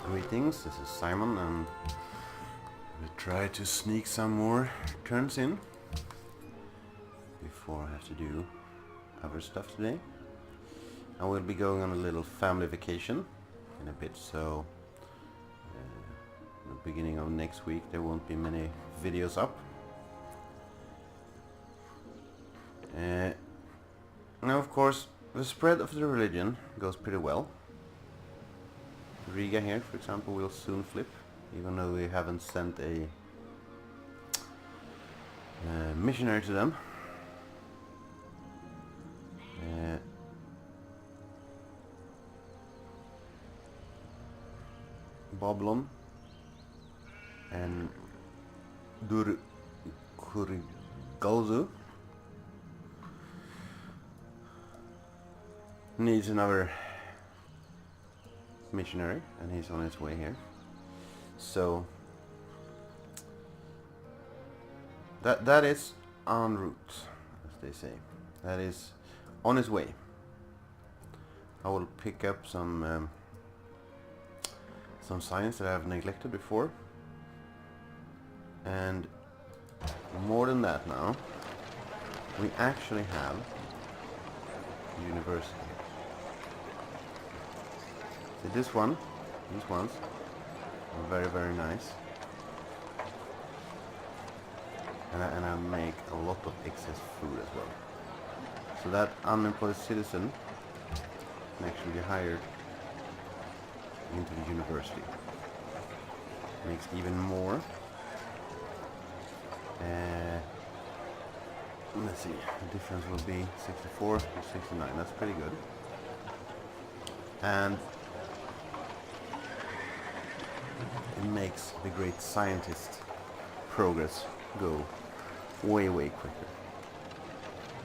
Greetings, this is Simon, and we try to sneak some more turns in before I have to do other stuff today. I will be going on a little family vacation in a bit, so at the beginning of next week there won't be many videos up. Now of course the spread of the religion goes pretty well. Riga here, for example, will soon flip, even though we haven't sent a missionary to them. Babylon and Durkurgalzu needs another missionary, and he's on his way here. So that is en route, as they say. That is on his way. I will pick up some science that I have neglected before, and more than that, now we actually have university. See, these ones are very, very nice, and I make a lot of excess food as well, so that unemployed citizen can actually be hired into the university. Makes even more. Let's see, the difference will be 64 to 69. That's pretty good. And it makes the great scientist progress go way, way quicker.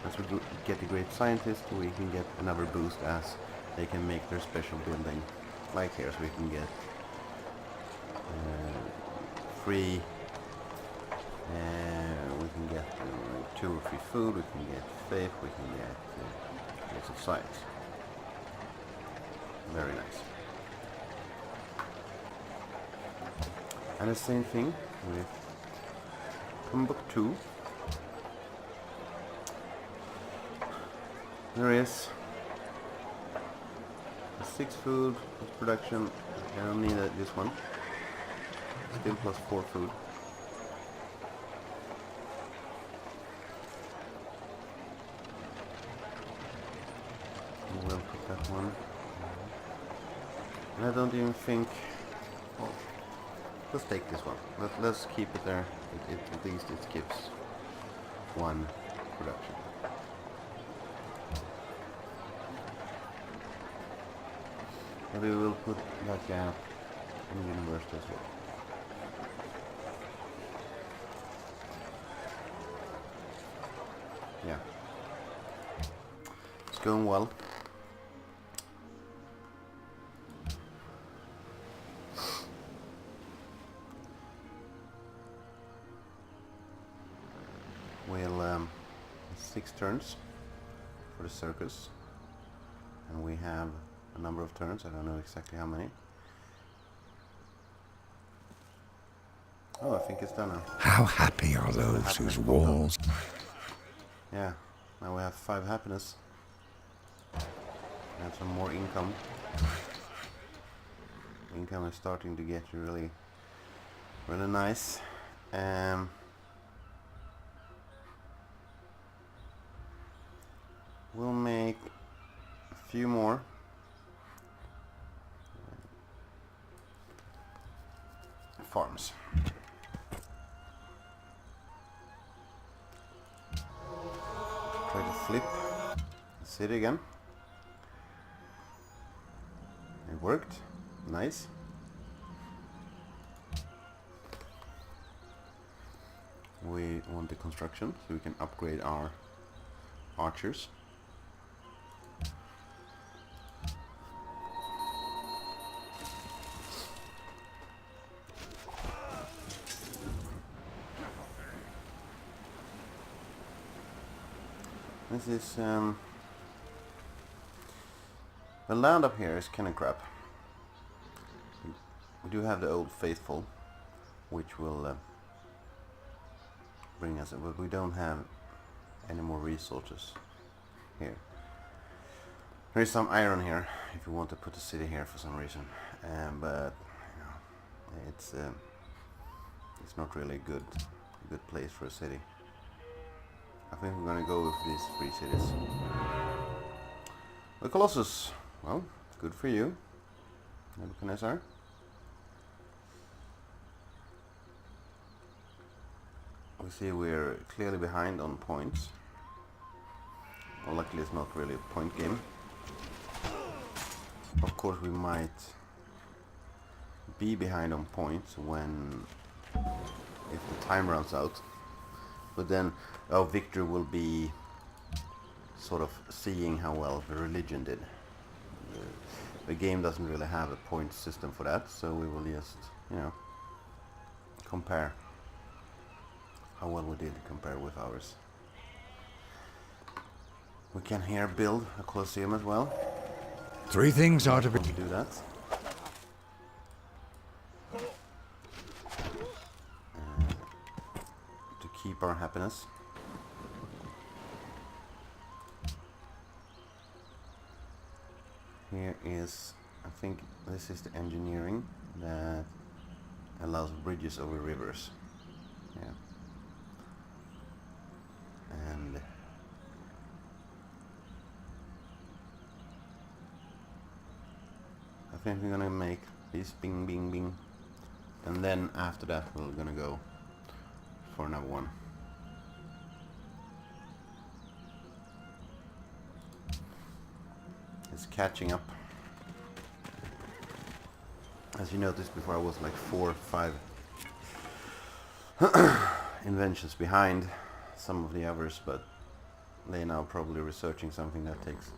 As we get the great scientist, we can get another boost as they can make their special building. Like here, so we can get free, we can get 2 or 3 food, we can get faith, we can get lots of science. Very nice. And the same thing with Timbuktu. There is 6 food production. I don't need this one. Still plus 4 food. We'll put that one. And I don't even think. Well, let's take this one. Let's keep it there. At least it gives 1 production. But we will put that gap in the university as well. Yeah. It's going well. We'll 6 turns for the circus, and we have a number of turns. I don't know exactly how many. Oh, I think it's done now. How happy are those whose walls... Yeah, now we have 5 happiness. And some more income. Income is starting to get really, really nice. We'll make a few more. Farms. Try to flip the city again. It worked. Nice. We want the construction so we can upgrade our archers. This is the land up here is kind of crap. we do have the Old Faithful, which will bring us, but we don't have any more resources here. There is some iron here if you want to put a city here for some reason, but you know, it's not really a good place for a city. I think we're gonna go with these 3 cities. The Colossus, well, good for you, Nebuchadnezzar. We see we're clearly behind on points. Well, luckily it's not really a point game. Of course we might be behind on points if the time runs out. But then our victory will be sort of seeing how well the religion did. The game doesn't really have a point system for that, so we will just, you know, compare how well we did compared with ours. We can here build a Colosseum as well. 3 things are to be... Do that. To keep our happiness. Here is, I think this is the engineering that allows bridges over rivers. Yeah. And I think we're gonna make this bing bing bing, and then after that we're gonna go for another one. It's catching up. As you noticed before, I was like 4 or 5 inventions behind some of the others, but they now probably researching something that takes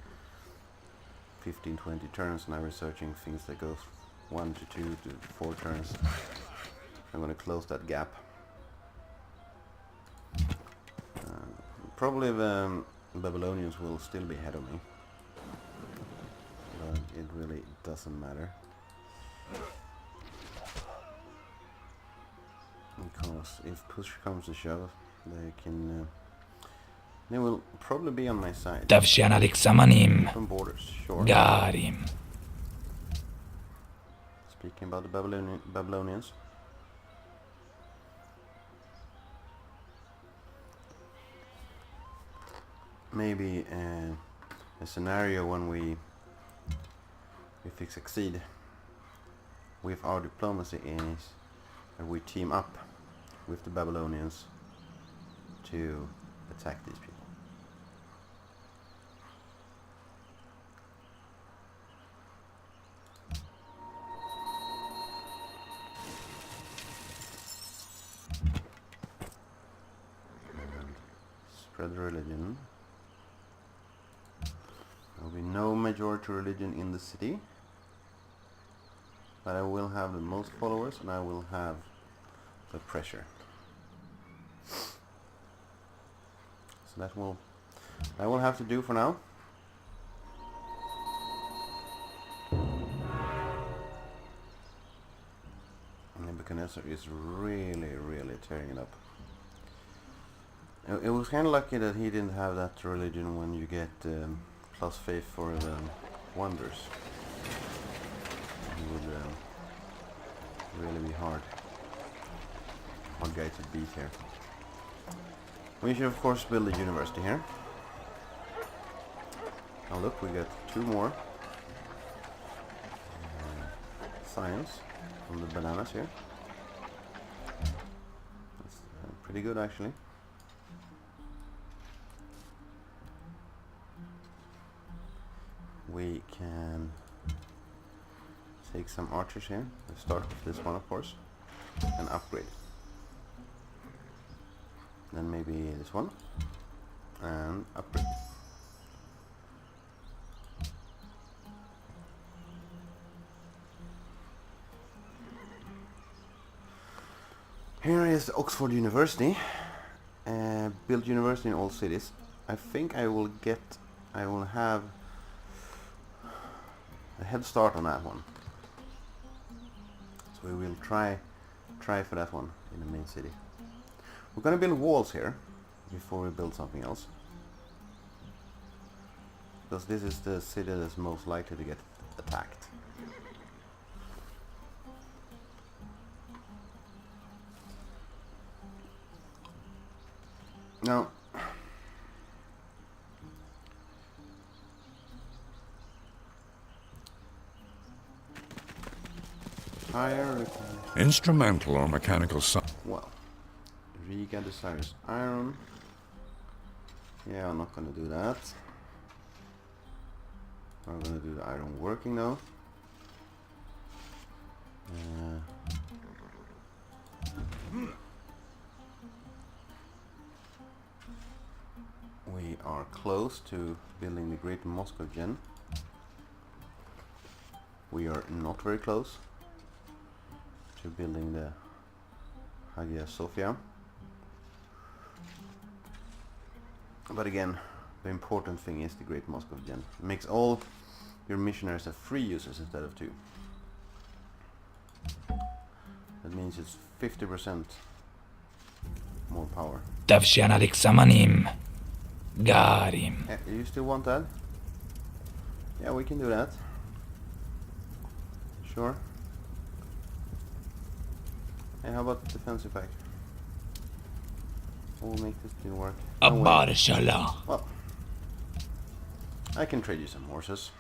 15-20 turns, and I'm researching things that goes 1 to 2 to 4 turns. I'm going to close that gap. Probably the Babylonians will still be ahead of me, but it really doesn't matter, because if push comes to shove, they will probably be on my side. תבשן אלכסמנים, From borders, sure. גרים. Speaking about the Babylonians. Maybe a scenario when if we succeed with our diplomacy is that we team up with the Babylonians to attack these people. And spread religion. There will be no majority religion in the city, but I will have the most followers and I will have the pressure. So that will have to do for now. Nebuchadnezzar is really tearing it up. It was kind of lucky that he didn't have that religion when you get plus faith for the wonders. It would really be hard guy to beat here. We should of course build a university here. Now look, we got 2 more science from the bananas here. That's pretty good actually. We can take some archers here. Let's start with this one of course and upgrade. Then maybe this one and upgrade. Here is Oxford University. Build university in all cities. I think I will have a head start on that one. So we will try for that one in the main city. We're gonna build walls here before we build something else, because this is the city that's most likely to get attacked. Now, higher. Instrumental or mechanical Well, Riga desires iron. Yeah, I'm not gonna do that. I'm gonna do the iron working now. We are close to building the Great Moscow Gen. We are not very close to building the Hagia Sophia. But again, the important thing is the Great Moscow Gen. It makes all your missionaries have 3 users instead of 2. That means it's 50% more power. Tavshanak Samanim. Got him. You still want that? Yeah, we can do that. Sure. Hey, how about defense effect? We'll make this thing work. Abarshala. Well, I can trade you some horses.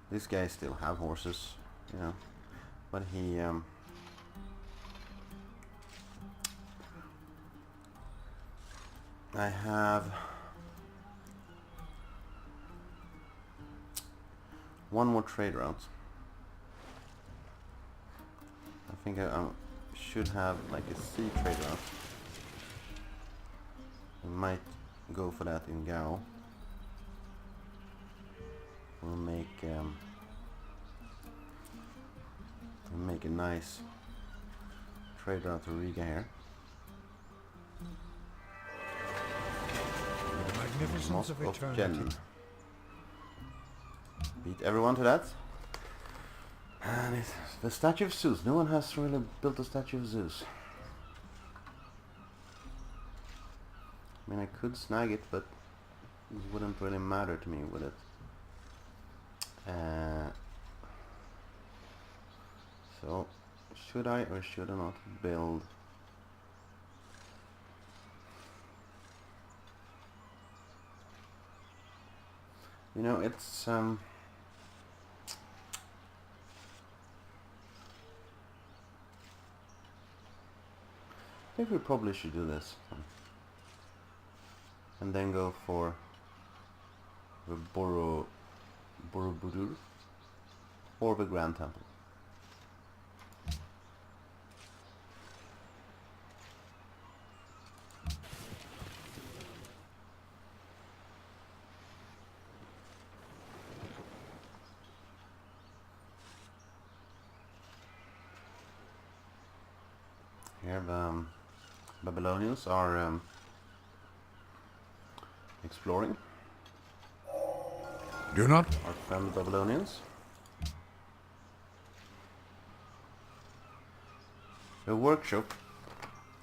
This guy still have horses, you know, but he I have one more trade route. I think I should have like a sea trade route. We might go for that in Gao. We'll make a nice trade route to Riga here. magnificence of Moscow eternity. Gen. Beat everyone to that. And it's the statue of Zeus. No one has really built a statue of Zeus. I mean, I could snag it, but it wouldn't really matter to me, would it? So, should I or should I not build? You know, it's I think we probably should do this and then go for the Borobudur or the Grand Temple. Here the Babylonians are exploring. Do not Our friend Babylonians. The workshop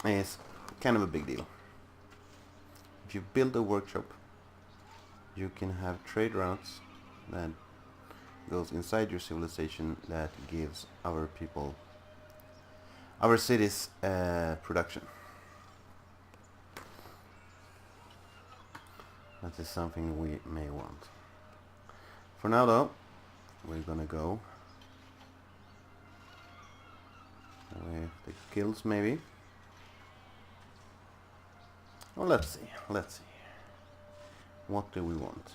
is kind of a big deal. If you build a workshop, you can have trade routes that goes inside your civilization that gives our people, our cities, production. That is something we may want. For now though, we're gonna go with the guilds maybe. Well, let's see. What do we want?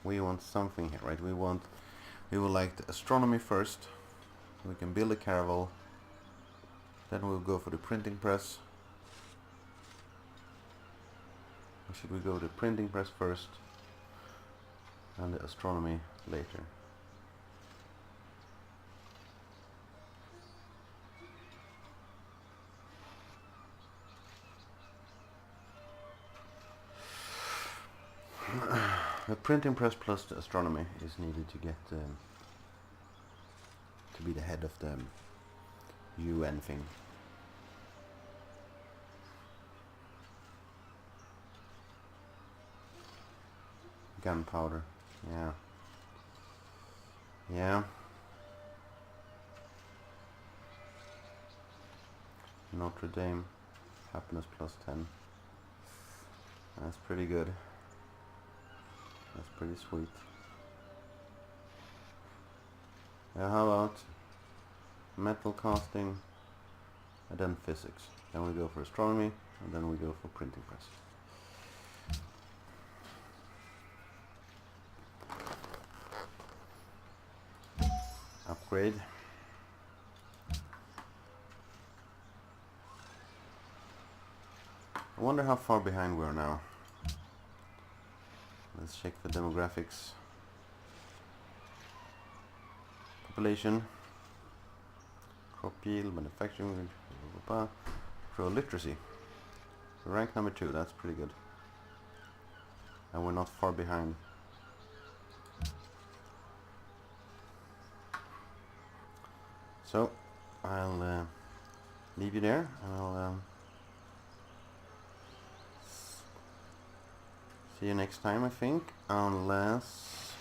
We want something here, right? We would like the astronomy first. We can build a caravel. Then we'll go for the printing press. Or should we go to the printing press first and the astronomy later? The printing press plus the astronomy is needed to get to be the head of the UN thing. Gunpowder, yeah. Yeah. Notre Dame, happiness plus 10. That's pretty good. That's pretty sweet. How about metal casting, and then physics. Then we go for astronomy, and then we go for printing press. Upgrade. I wonder how far behind we are now. Let's check the demographics. Population, crop yield, manufacturing, pro literacy. Rank number 2, that's pretty good. And we're not far behind. So, I'll leave you there, and I'll see you next time, I think, unless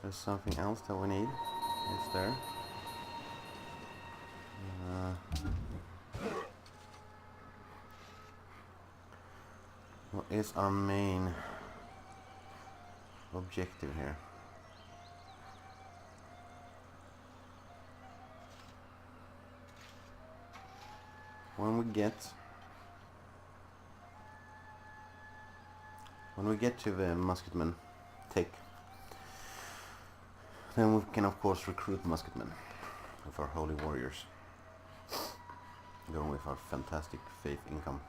there's something else that we need. Is there? What is our main objective here? When we get to the musketman take, then we can of course recruit musketmen with our holy warriors, going with our fantastic faith income.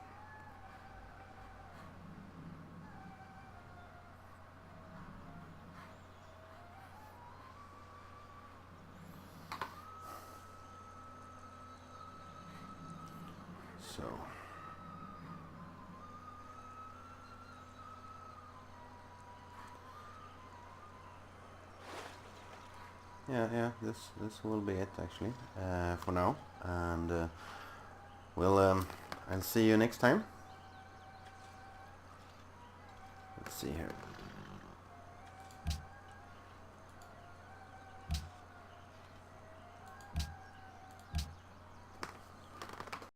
So yeah, this will be it actually for now, and I'll see you next time. Let's see here.